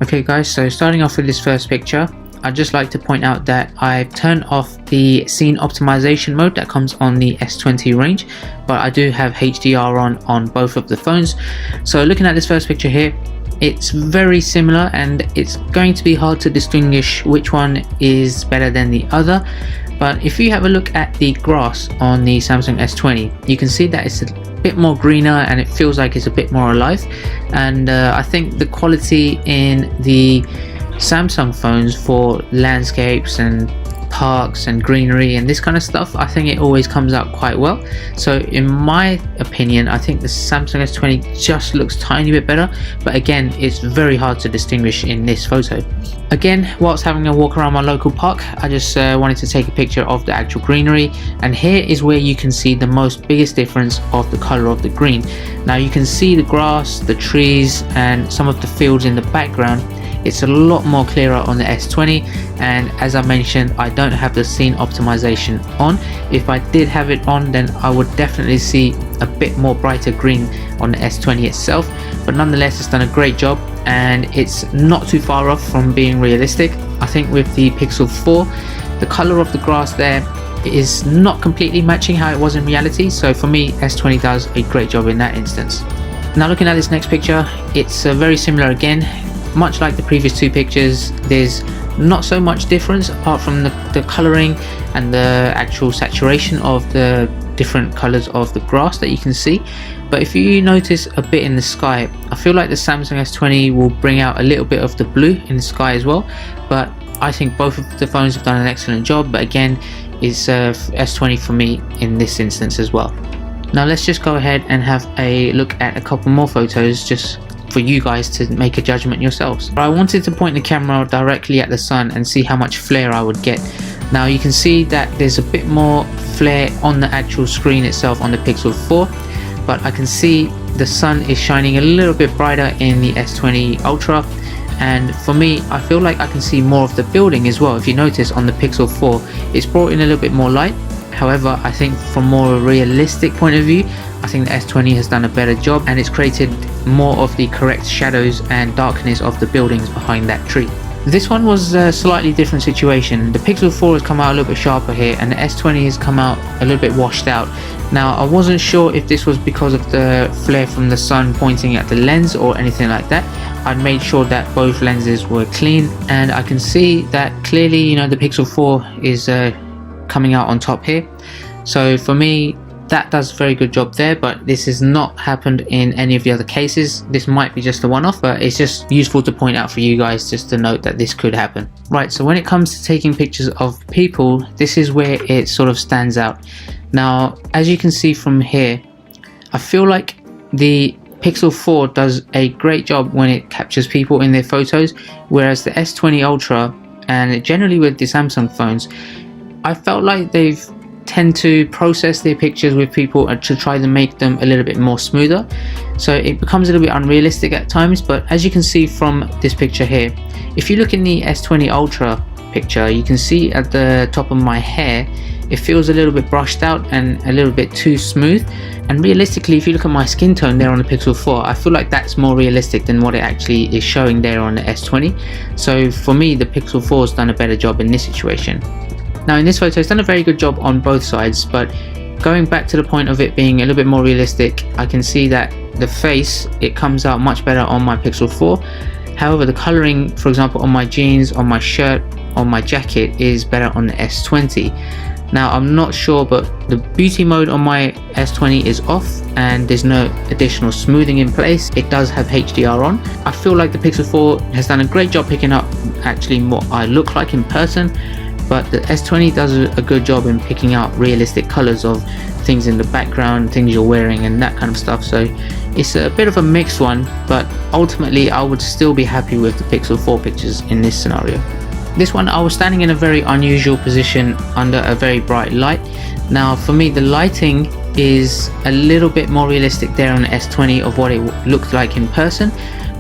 Okay guys, so starting off with this first picture, I'd just like to point out that I've turned off the scene optimization mode that comes on the S20 range, but I do have HDR on both of the phones. So looking at this first picture here, it's very similar and it's going to be hard to distinguish which one is better than the other. But if you have a look at the grass on the Samsung S20, you can see that it's a bit more greener and it feels like it's a bit more alive. And I think the quality in the Samsung phones for landscapes and parks and greenery and this kind of stuff, I think it always comes out quite well. So in my opinion, I think the Samsung S20 just looks a tiny bit better, but again, it's very hard to distinguish in this photo. Again, whilst having a walk around my local park, I just wanted to take a picture of the actual greenery, and here is where you can see the biggest difference of the color of the green. Now you can see the grass, the trees and some of the fields in the background. It's a lot more clearer on the S20, and as I mentioned, I don't have the scene optimization on. If I did have it on, then I would definitely see a bit more brighter green on the S20 itself, but nonetheless it's done a great job and it's not too far off from being realistic. I think with the Pixel 4, the color of the grass there is not completely matching how it was in reality, so for me S20 does a great job in that instance. Now looking at this next picture, it's very similar again. Much like the previous two pictures, there's not so much difference apart from the coloring and the actual saturation of the different colors of the grass that you can see. But if you notice a bit in the sky, I feel like the Samsung S20 will bring out a little bit of the blue in the sky as well. But I think both of the phones have done an excellent job, but again, it's S20 for me in this instance as well. Now let's just go ahead and have a look at a couple more photos just for you guys to make a judgment yourselves. I wanted to point the camera directly at the sun and see how much flare I would get. Now you can see that there's a bit more flare on the actual screen itself on the Pixel 4, but I can see the sun is shining a little bit brighter in the S20 Ultra, and for me I feel like I can see more of the building as well. If you notice on the Pixel 4, it's brought in a little bit more light. However, I think from a more realistic point of view, I think the S20 has done a better job and it's created more of the correct shadows and darkness of the buildings behind that tree. This one was a slightly different situation. The Pixel 4 has come out a little bit sharper here and the S20 has come out a little bit washed out. Now I wasn't sure if this was because of the flare from the sun pointing at the lens or anything like that. I made sure that both lenses were clean, and I can see that clearly, you know, the Pixel 4 is coming out on top here. So for me, that does a very good job there, but this has not happened in any of the other cases. This might be just a one-off, but it's just useful to point out for you guys just to note that this could happen. Right, so when it comes to taking pictures of people, this is where it sort of stands out. Now, as you can see from here, I feel like the Pixel 4 does a great job when it captures people in their photos, whereas the S20 Ultra, and generally with the Samsung phones, I felt like they've tend to process their pictures with people to try to make them a little bit more smoother, so it becomes a little bit unrealistic at times. But as you can see from this picture here, if you look in the S20 Ultra picture, you can see at the top of my hair it feels a little bit brushed out and a little bit too smooth, and realistically if you look at my skin tone there on the Pixel 4, I feel like that's more realistic than what it actually is showing there on the S20. So for me, the Pixel 4 has done a better job in this situation. Now in this photo, it's done a very good job on both sides, but going back to the point of it being a little bit more realistic, I can see that the face, it comes out much better on my Pixel 4. However, the coloring, for example, on my jeans, on my shirt, on my jacket is better on the S20. Now I'm not sure, but the beauty mode on my S20 is off and there's no additional smoothing in place. It does have HDR on. I feel like the Pixel 4 has done a great job picking up actually what I look like in person, but the S20 does a good job in picking out realistic colors of things in the background, things you're wearing and that kind of stuff. So it's a bit of a mixed one, but ultimately I would still be happy with the Pixel 4 pictures in this scenario. This one, I was standing in a very unusual position under a very bright light. Now for me, the lighting is a little bit more realistic there on the S20 of what it looked like in person,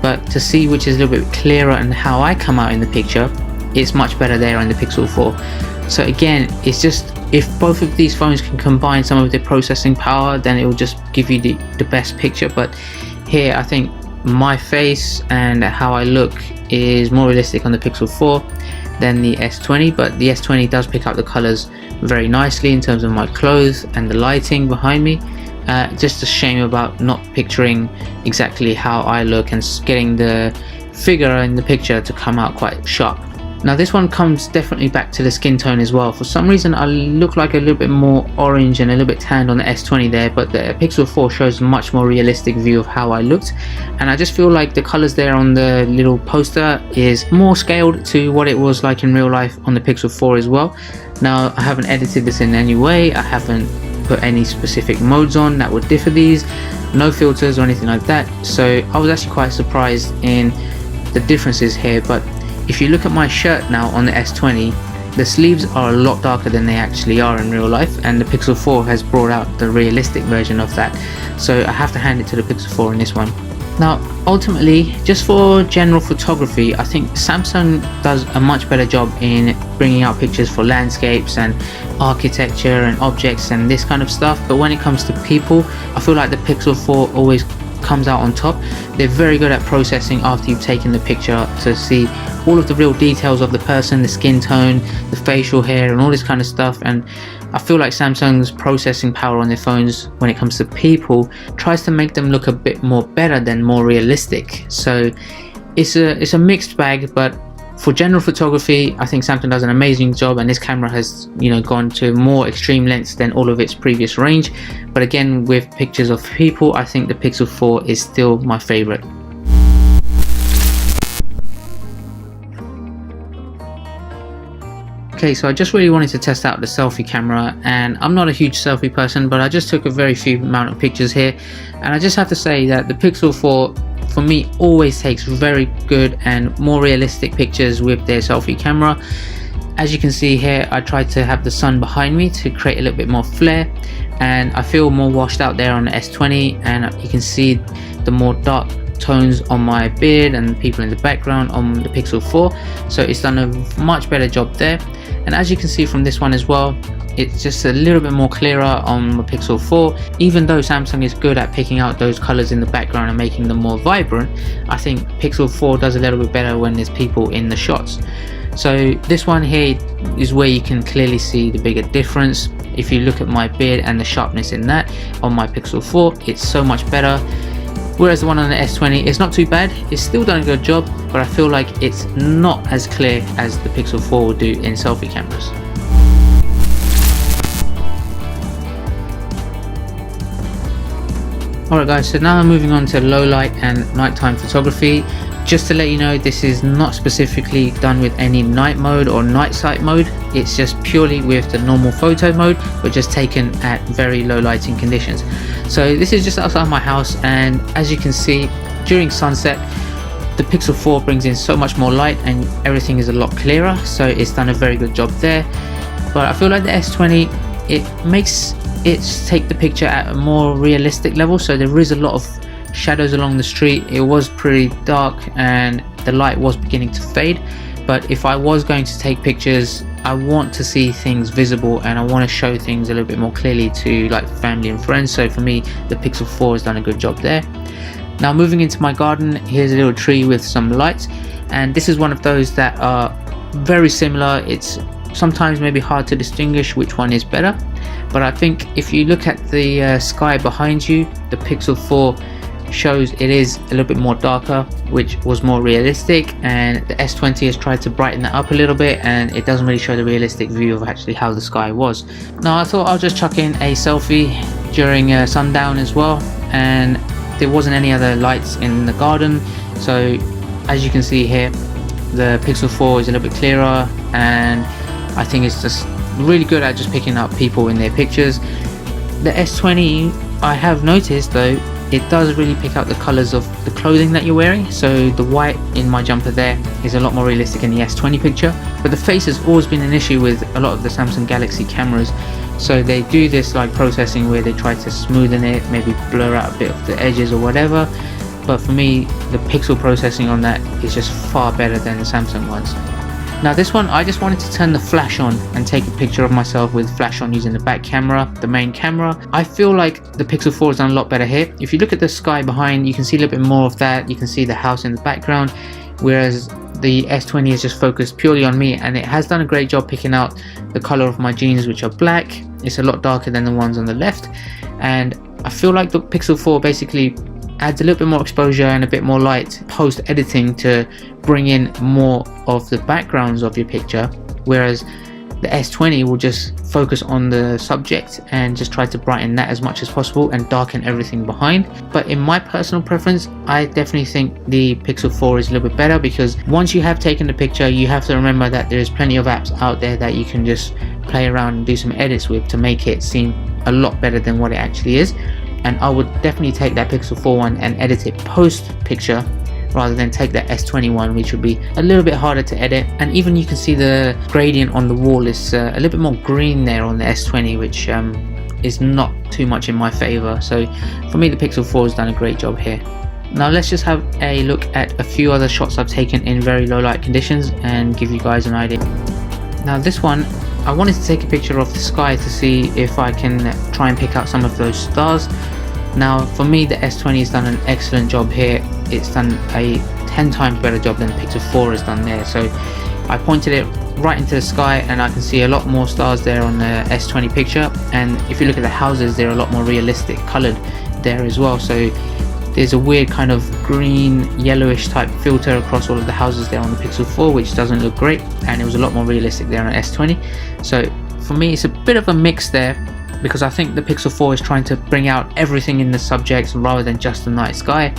but to see which is a little bit clearer and how I come out in the picture, it's much better there on the Pixel 4. So again, it's just, if both of these phones can combine some of their processing power, then it will just give you the best picture. But here I think my face and how I look is more realistic on the Pixel 4 than the S20, but the S20 does pick up the colors very nicely in terms of my clothes and the lighting behind me. Just a shame about not picturing exactly how I look and getting the figure in the picture to come out quite sharp. Now this one comes definitely back to the skin tone as well. For some reason I look like a little bit more orange and a little bit tanned on the S20 there, but the Pixel 4 shows a much more realistic view of how I looked, and I just feel like the colors there on the little poster is more scaled to what it was like in real life on the Pixel 4 as well. Now I haven't edited this in any way, I haven't put any specific modes on that would differ these, no filters or anything like that, so I was actually quite surprised in the differences here. But if you look at my shirt now on the S20, the sleeves are a lot darker than they actually are in real life, and the Pixel 4 has brought out the realistic version of that, so I have to hand it to the Pixel 4 in this one. Now ultimately, just for general photography, I think Samsung does a much better job in bringing out pictures for landscapes and architecture and objects and this kind of stuff, but when it comes to people, I feel like the Pixel 4 always comes out on top. They're very good at processing after you've taken the picture to see all of the real details of the person, the skin tone, the facial hair and all this kind of stuff, and I feel like Samsung's processing power on their phones when it comes to people tries to make them look a bit more better than more realistic. So it's a mixed bag, but for general photography I think Samsung does an amazing job, and this camera has, you know, gone to more extreme lengths than all of its previous range. But again, with pictures of people, I think the Pixel 4 is still my favorite. Okay, so I just really wanted to test out the selfie camera, and I'm not a huge selfie person, but I just took a very few amount of pictures here, and I just have to say that the Pixel 4 for me always takes very good and more realistic pictures with their selfie camera. As you can see here, I tried to have the sun behind me to create a little bit more flare, and I feel more washed out there on the S20, and you can see the more dark tones on my beard and people in the background on the Pixel 4, so it's done a much better job there. And as you can see from this one as well, it's just a little bit more clearer on the Pixel 4. Even though Samsung is good at picking out those colors in the background and making them more vibrant, I think Pixel 4 does a little bit better when there's people in the shots. So this one here is where you can clearly see the bigger difference. If you look at my beard and the sharpness in that on my Pixel 4, it's so much better. Whereas the one on the S20, it's not too bad, it's still done a good job, but I feel like it's not as clear as the Pixel 4 would do in selfie cameras. Alright guys, so now I'm moving on to low light and nighttime photography. Just to let you know, this is not specifically done with any night mode or night sight mode, it's just purely with the normal photo mode, but just taken at very low lighting conditions. So this is just outside my house, and as you can see, during sunset the Pixel 4 brings in so much more light and everything is a lot clearer, so it's done a very good job there. But I feel like the S20, it makes it take the picture at a more realistic level, so there is a lot of shadows along the street. It was pretty dark and the light was beginning to fade, but if I was going to take pictures, I want to see things visible and I want to show things a little bit more clearly to like family and friends, so for me the Pixel 4 has done a good job there. Now moving into my garden, here's a little tree with some lights, and this is one of those that are very similar. It's sometimes maybe hard to distinguish which one is better, but I think if you look at the sky behind you, the Pixel 4 shows it is a little bit more darker, which was more realistic, and the S20 has tried to brighten that up a little bit, and it doesn't really show the realistic view of actually how the sky was. Now I thought I'll just chuck in a selfie during sundown as well, and there wasn't any other lights in the garden, so as you can see here, the Pixel 4 is a little bit clearer, and I think it's just really good at just picking up people in their pictures. The S20, I have noticed though, it does really pick out the colors of the clothing that you're wearing, so the white in my jumper there is a lot more realistic in the S20 picture. But the face has always been an issue with a lot of the Samsung Galaxy cameras, so they do this like processing where they try to smoothen it, maybe blur out a bit of the edges or whatever, but for me the pixel processing on that is just far better than the Samsung ones. Now this one, I just wanted to turn the flash on and take a picture of myself with flash on using the back camera, the main camera. I feel like the Pixel 4 has done a lot better here. If you look at the sky behind, you can see a little bit more of that. You can see the house in the background. whereas the S20 is just focused purely on me, and it has done a great job picking out the color of my jeans, which are black. It's a lot darker than the ones on the left, and I feel like the Pixel 4 basically adds a little bit more exposure and a bit more light post editing to bring in more of the backgrounds of your picture, whereas the S20 will just focus on the subject and just try to brighten that as much as possible and darken everything behind. But in my personal preference, I definitely think the Pixel 4 is a little bit better, because once you have taken the picture, you have to remember that there's plenty of apps out there that you can just play around and do some edits with to make it seem a lot better than what it actually is. And I would definitely take that Pixel 4 one and edit it post picture, rather than take that S20 one, which would be a little bit harder to edit. And even you can see the gradient on the wall is a little bit more green there on the S20, which is not too much in my favor. So for me, the Pixel 4 has done a great job here. Now let's just have a look at a few other shots I've taken in very low light conditions and give you guys an idea. Now this one, I wanted to take a picture of the sky to see if I can try and pick out some of those stars. Now for me, the S20 has done an excellent job here. It's done a 10 times better job than the Pixel 4 has done there. So I pointed it right into the sky and I can see a lot more stars there on the S20 picture. And if you look at the houses, they're a lot more realistic colored there as well. So there's a weird kind of green yellowish type filter across all of the houses there on the Pixel 4, which doesn't look great, and it was a lot more realistic there on S20. So for me, it's a bit of a mix there, because I think the Pixel 4 is trying to bring out everything in the subjects rather than just the night sky.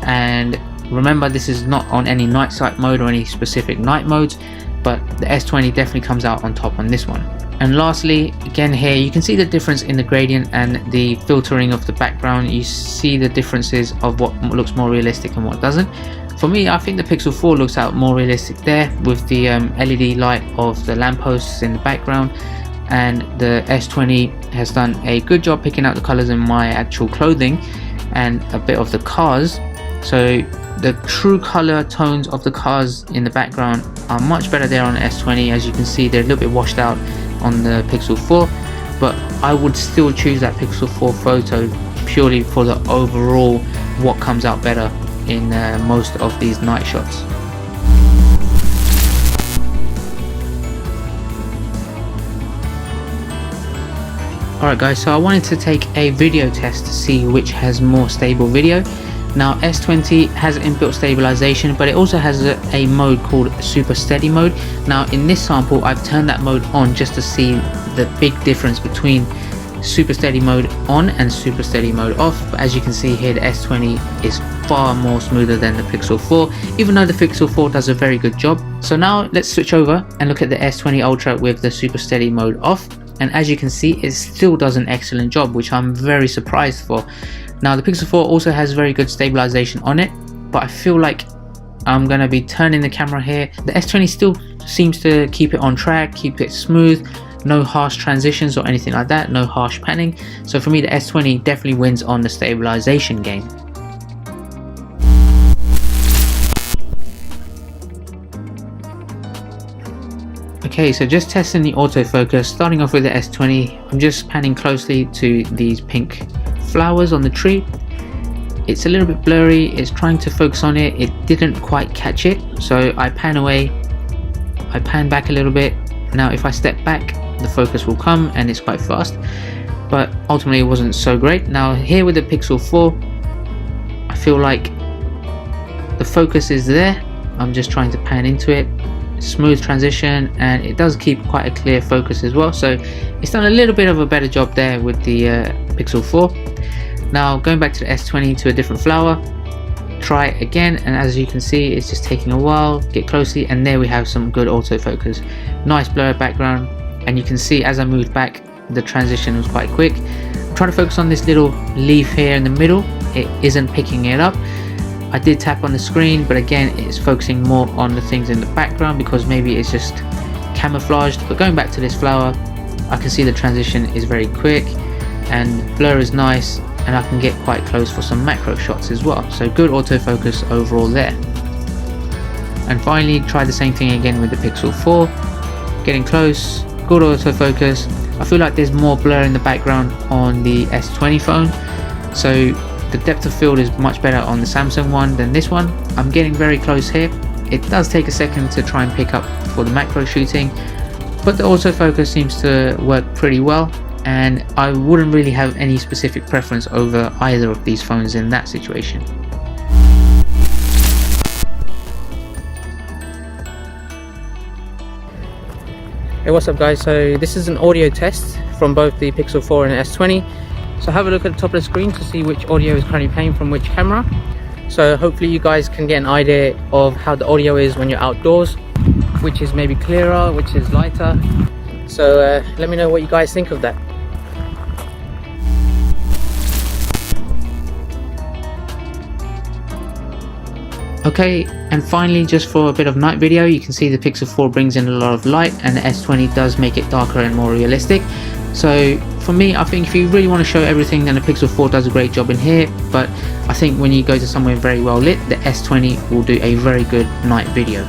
And remember, this is not on any night sight mode or any specific night modes, but the S20 definitely comes out on top on this one. And lastly, again here, you can see the difference in the gradient and the filtering of the background. You see the differences of what looks more realistic and what doesn't. For me, I think the Pixel 4 looks out more realistic there, with the LED light of the lampposts in the background. And the S20 has done a good job picking out the colors in my actual clothing and a bit of the cars. So the true color tones of the cars in the background are much better there on the S20. As you can see, they're a little bit washed out on the Pixel 4, but I would still choose that Pixel 4 photo purely for the overall what comes out better in most of these night shots. Alright guys, so I wanted to take a video test to see which has more stable video. Now S20 has inbuilt stabilization, but it also has a mode called super steady mode. Now in this sample, I've turned that mode on just to see the big difference between super steady mode on and super steady mode off. But as you can see here, the S20 is far more smoother than the Pixel 4, even though the Pixel 4 does a very good job. So now let's switch over and look at the S20 Ultra with the super steady mode off. And as you can see, it still does an excellent job, which I'm very surprised for. Now the Pixel 4 also has very good stabilization on it, but I feel like I'm going to be turning the camera here. The S20 still seems to keep it on track, keep it smooth, no harsh transitions or anything like that, no harsh panning. So for me, the S20 definitely wins on the stabilization game. Okay, so just testing the autofocus, starting off with the S20, I'm just panning closely to these pink flowers on the tree. It's a little bit blurry, it's trying to focus on it, it didn't quite catch it, so I pan away, I pan back a little bit. Now if I step back, the focus will come and it's quite fast, but ultimately it wasn't so great. Now here with the Pixel 4, I feel like the focus is there, I'm just trying to pan into it, smooth transition, and it does keep quite a clear focus as well. So it's done a little bit of a better job there with the Pixel 4. Now going back to the S20 to a different flower, try it again, and as you can see, it's just taking a while. Get closely, and there we have some good autofocus. Nice blurred background, and you can see as I moved back, the transition was quite quick. I'm trying to focus on this little leaf here in the middle. It isn't picking it up. I did tap on the screen, but again, it's focusing more on the things in the background because maybe it's just camouflaged. But going back to this flower, I can see the transition is very quick and blur is nice, and I can get quite close for some macro shots as well. So good autofocus overall there. And finally, try the same thing again with the Pixel 4. Getting close, good autofocus. I feel like there's more blur in the background on the S20 phone. So the depth of field is much better on the Samsung one than this one. I'm getting very close here. It does take a second to try and pick up for the macro shooting, but the autofocus seems to work pretty well, and I wouldn't really have any specific preference over either of these phones in that situation. Hey, what's up guys? So this is an audio test from both the Pixel 4 and S20. So have a look at the top of the screen to see which audio is currently playing from which camera. So hopefully you guys can get an idea of how the audio is when you're outdoors, which is maybe clearer, which is lighter. So let me know what you guys think of that. Okay, and finally, just for a bit of night video, you can see the Pixel 4 brings in a lot of light and the S20 does make it darker and more realistic. So for me, I think if you really want to show everything, then the Pixel 4 does a great job in here, but I think when you go to somewhere very well lit, the S20 will do a very good night video.